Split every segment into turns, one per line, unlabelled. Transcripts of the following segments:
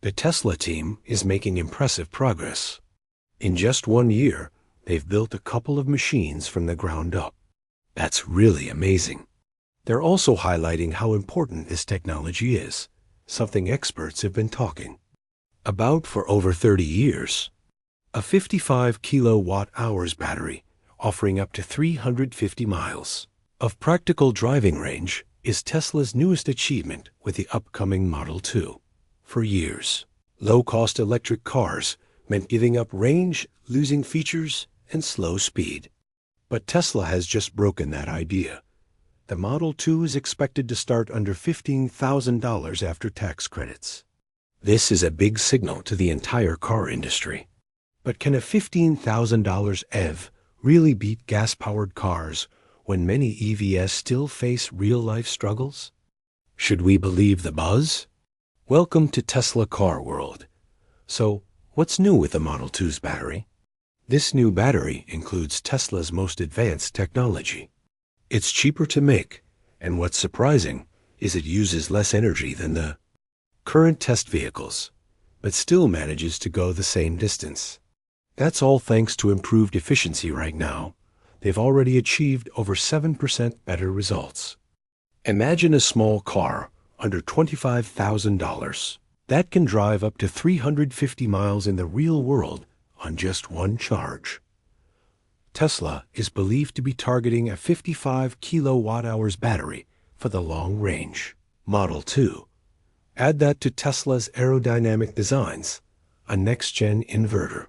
The Tesla team is making impressive progress. In just 1 year, they've built a couple of machines from the ground up. That's really amazing. They're also highlighting how important this technology is, something experts have been talking about for over 30 years. A 55 kilowatt-hours battery offering up to 350 miles of practical driving range is Tesla's newest achievement with the upcoming Model 2. For years, low-cost electric cars meant giving up range, losing features, and slow speed. But Tesla has just broken that idea. The Model 2 is expected to start under $15,000 after tax credits. This is a big signal to the entire car industry. But can a $15,000 EV really beat gas-powered cars when many EVs still face real-life struggles? Should we believe the buzz? Welcome to Tesla Car World. So, what's new with the Model 2's battery? This new battery includes Tesla's most advanced technology. It's cheaper to make, and what's surprising is it uses less energy than the current test vehicles, but still manages to go the same distance. That's all thanks to improved efficiency right now. They've already achieved over 7% better results. Imagine a small car under $25,000 that can drive up to 350 miles in the real world on just one charge. Tesla is believed to be targeting a 55 kilowatt-hours battery for the long range Model 2. Add that to Tesla's aerodynamic designs, a next-gen inverter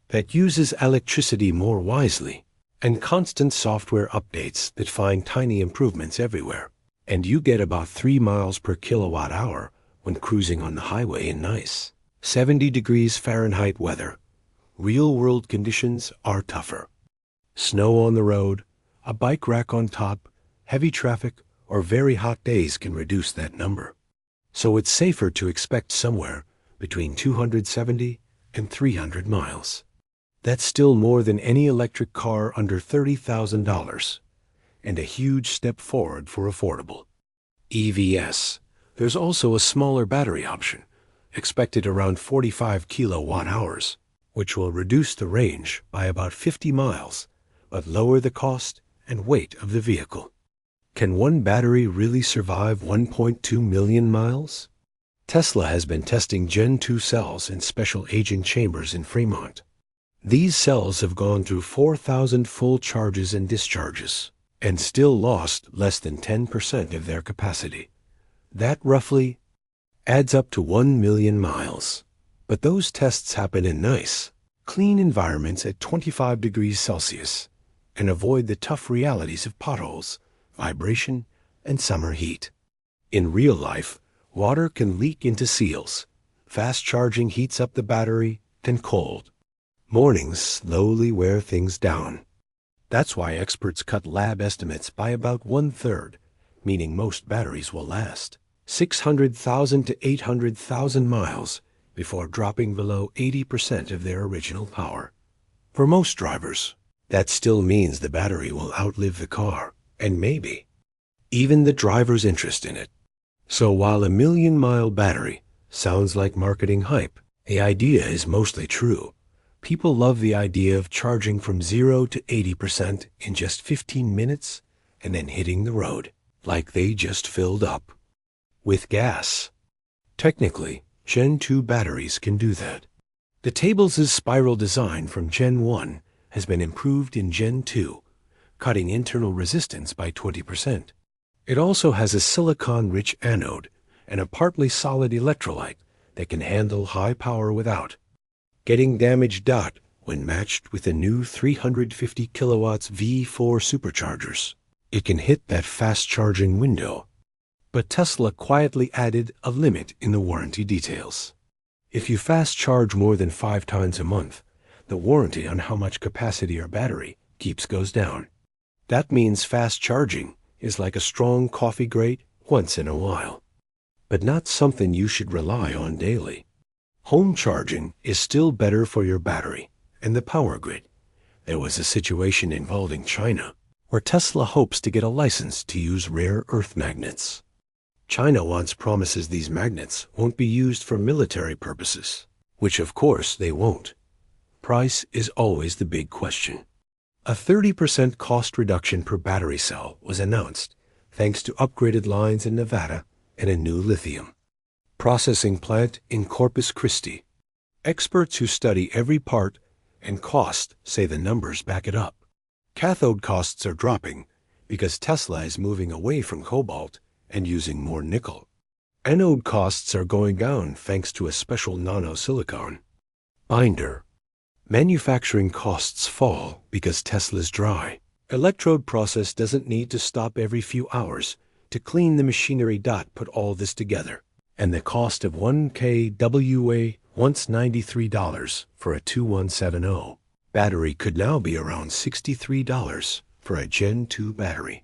that uses electricity more wisely, and constant software updates that find tiny improvements everywhere. And you get about 3 miles per kilowatt hour when cruising on the highway in nice 70 degrees Fahrenheit weather. Real-world conditions are tougher. Snow on the road, a bike rack on top, heavy traffic, or very hot days can reduce that number. So it's safer to expect somewhere between 270 and 300 miles. That's still more than any electric car under $30,000. And a huge step forward for affordable EVs. There's also a smaller battery option, expected around 45 kilowatt-hours, which will reduce the range by about 50 miles, but lower the cost and weight of the vehicle. Can one battery really survive 1.2 million miles? Tesla has been testing Gen 2 cells in special aging chambers in Fremont. These cells have gone through 4,000 full charges and discharges, and still lost less than 10% of their capacity. That roughly adds up to 1 million miles. But those tests happen in nice, clean environments at 25 degrees Celsius and avoid the tough realities of potholes, vibration, and summer heat. In real life, water can leak into seals. Fast charging heats up the battery, then cold. Mornings slowly wear things down. That's why experts cut lab estimates by about 1/3, meaning most batteries will last 600,000 to 800,000 miles before dropping below 80% of their original power. For most drivers, that still means the battery will outlive the car, and maybe even the driver's interest in it. So while a million-mile battery sounds like marketing hype, the idea is mostly true. People love the idea of charging from 0 to 80% in just 15 minutes and then hitting the road like they just filled up with gas. Technically, Gen 2 batteries can do that. The tables' spiral design from Gen 1 has been improved in Gen 2, cutting internal resistance by 20%. It also has a silicon-rich anode and a partly solid electrolyte that can handle high power without getting damaged out when matched with the new 350 kilowatts V4 Superchargers. It can hit that fast-charging window. But Tesla quietly added a limit in the warranty details. If you fast charge more than 5 times a month, the warranty on how much capacity your battery keeps goes down. That means fast charging is like a strong coffee grate once in a while, but not something you should rely on daily. Home charging is still better for your battery and the power grid. There was a situation involving China where Tesla hopes to get a license to use rare earth magnets. China once promises these magnets won't be used for military purposes, which of course they won't. Price is always the big question. A 30% cost reduction per battery cell was announced thanks to upgraded lines in Nevada and a new lithium processing plant in Corpus Christi. Experts who study every part and cost say the numbers back it up. Cathode costs are dropping because Tesla is moving away from cobalt and using more nickel. Anode costs are going down thanks to a special nanosilicon binder. Manufacturing costs fall because Tesla's dry. Electrode process doesn't need to stop every few hours to clean the machinery. Put all this together, and the cost of 1 kWh, once $93 for a 2170 battery, could now be around $63 for a Gen 2 battery.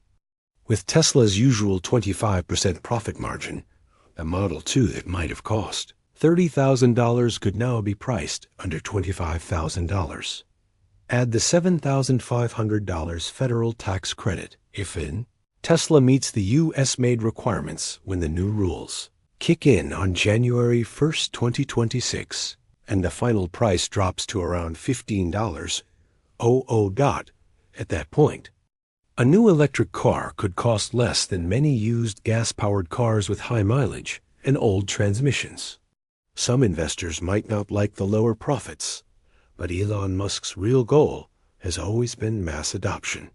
With Tesla's usual 25% profit margin, a Model 2 that might have cost $30,000 could now be priced under $25,000. Add the $7,500 federal tax credit if Tesla meets the U.S.-made requirements when the new rules kick in on January 1, 2026, and the final price drops to around $15. At that point, a new electric car could cost less than many used gas-powered cars with high mileage and old transmissions. Some investors might not like the lower profits, but Elon Musk's real goal has always been mass adoption.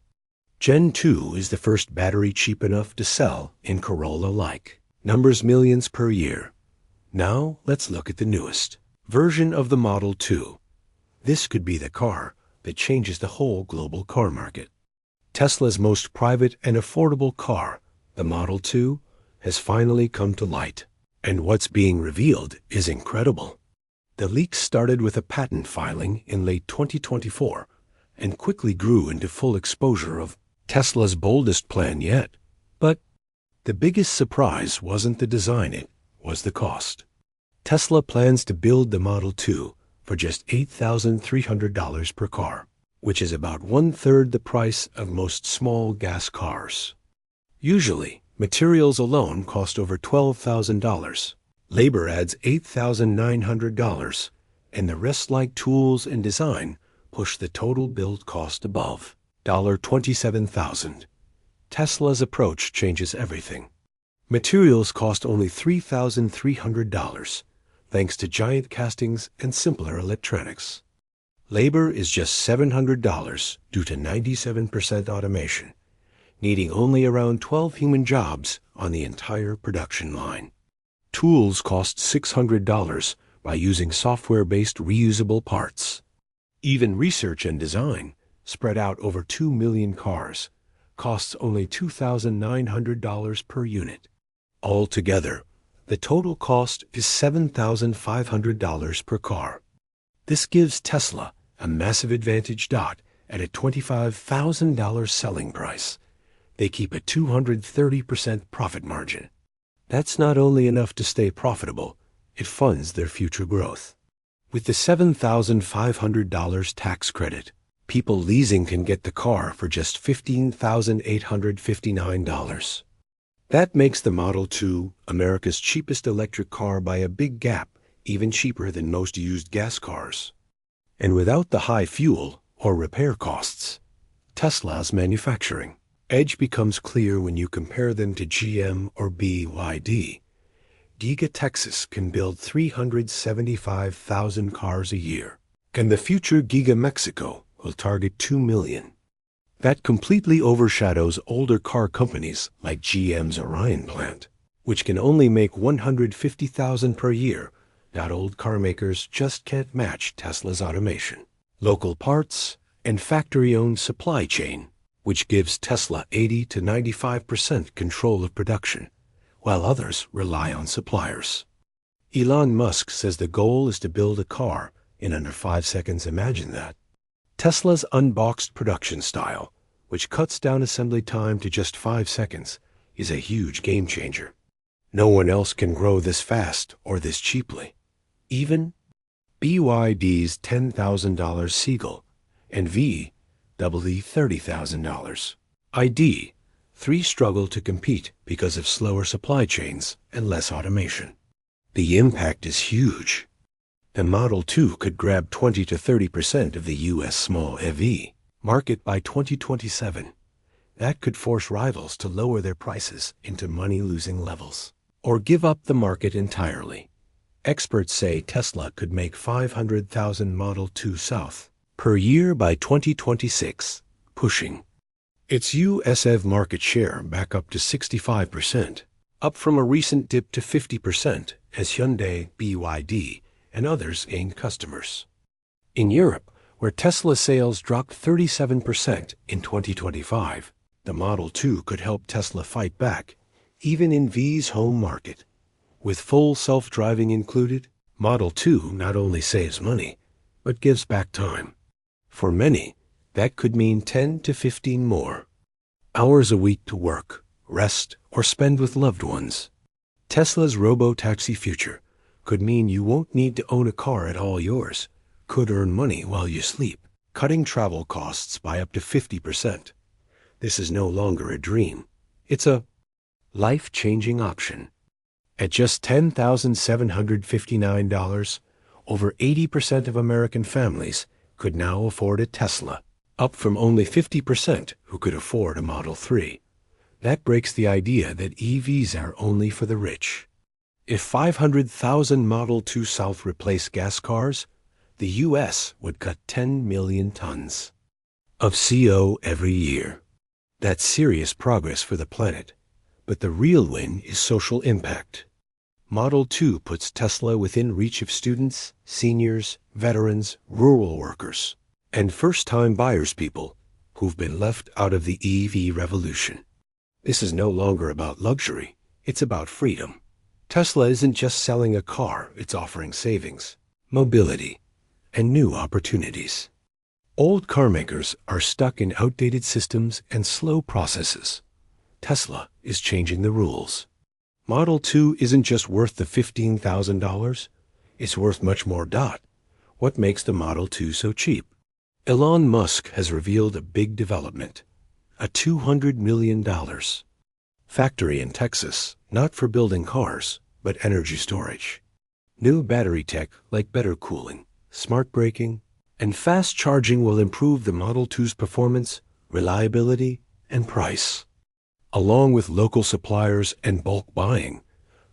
Gen 2 is the first battery cheap enough to sell in Corolla-like numbers, millions per year. Now let's look at the newest version of the Model 2. This could be the car that changes the whole global car market. Tesla's most private and affordable car, the Model 2, has finally come to light. And what's being revealed is incredible. The leaks started with a patent filing in late 2024 and quickly grew into full exposure of Tesla's boldest plan yet. But the biggest surprise wasn't the design, it was the cost. Tesla plans to build the Model 2 for just $8,300 per car, which is about one-third the price of most small gas cars. Usually, materials alone cost over $12,000. Labor adds $8,900, and the rest, like tools and design, push the total build cost above $27,000. Tesla's approach changes everything. Materials cost only $3,300, thanks to giant castings and simpler electronics. Labor is just $700 due to 97% automation, needing only around 12 human jobs on the entire production line. Tools cost $600 by using software-based reusable parts. Even research and design, spread out over 2 million cars, costs only $2,900 per unit. Altogether, the total cost is $7,500 per car. This gives Tesla a massive advantage. At a $25,000 selling price, they keep a 230% profit margin. That's not only enough to stay profitable, it funds their future growth. With the $7,500 tax credit, people leasing can get the car for just $15,859. That makes the Model 2 America's cheapest electric car by a big gap, even cheaper than most used gas cars. And without the high fuel or repair costs, Tesla's manufacturing edge becomes clear when you compare them to GM or BYD. Giga Texas can build 375,000 cars a year, and the future Giga Mexico will target 2 million. That completely overshadows older car companies like GM's Orion plant, which can only make 150,000 per year. Old car makers just can't match Tesla's automation, local parts, and factory-owned supply chain, which gives Tesla 80 to 95% control of production, while others rely on suppliers. Elon Musk says the goal is to build a car in under 5 seconds. Imagine that. Tesla's unboxed production style, which cuts down assembly time to just 5 seconds, is a huge game changer. No one else can grow this fast or this cheaply. Even BYD's $10,000 Seagull and VW $30,000 ID 3 struggle to compete because of slower supply chains and less automation. The impact is huge. The Model 2 could grab 20 to 30% of the U.S. small EV market by 2027. That could force rivals to lower their prices into money-losing levels, or give up the market entirely. Experts say Tesla could make 500,000 Model 2 South per year by 2026, pushing its U.S. EV market share back up to 65%, up from a recent dip to 50% as Hyundai, BYD, and others gained customers. In Europe, where Tesla sales dropped 37% in 2025, the Model 2 could help Tesla fight back, even in V's home market. With full self-driving included, Model 2 not only saves money, but gives back time. For many, that could mean 10 to 15 more hours a week to work, rest, or spend with loved ones. Tesla's robo-taxi future could mean you won't need to own a car at all yours, could earn money while you sleep, cutting travel costs by up to 50%. This is no longer a dream. It's a life-changing option. At just $10,759, over 80% of American families could now afford a Tesla, up from only 50% who could afford a Model 3. That breaks the idea that EVs are only for the rich. If 500,000 Model 2 South replaced gas cars, the U.S. would cut 10 million tons of CO every year. That's serious progress for the planet, but the real win is social impact. Model 2 puts Tesla within reach of students, seniors, veterans, rural workers, and first-time buyers, people who've been left out of the EV revolution. This is no longer about luxury, it's about freedom. Tesla isn't just selling a car, it's offering savings, mobility, and new opportunities. Old carmakers are stuck in outdated systems and slow processes. Tesla is changing the rules. Model 2 isn't just worth the $15,000, it's worth much more. What makes the Model 2 so cheap? Elon Musk has revealed a big development, a $200 million factory in Texas, not for building cars, but energy storage. New battery tech like better cooling, smart braking, and fast charging will improve the Model 2's performance, reliability, and price. Along with local suppliers and bulk buying,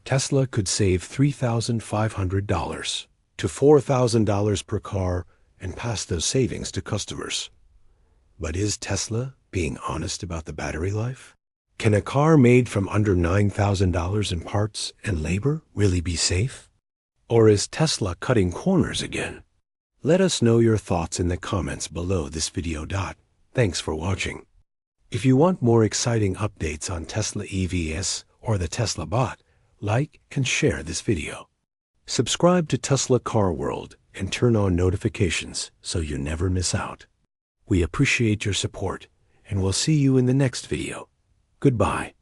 Tesla could save $3,500 to $4,000 per car and pass those savings to customers. But is Tesla being honest about the battery life? Can a car made from under $9,000 in parts and labor really be safe? Or is Tesla cutting corners again? Let us know your thoughts in the comments below this video. Thanks for watching. If you want more exciting updates on Tesla EVs or the Tesla bot, like and share this video. Subscribe to Tesla Car World and turn on notifications so you never miss out. We appreciate your support, and we'll see you in the next video. Goodbye.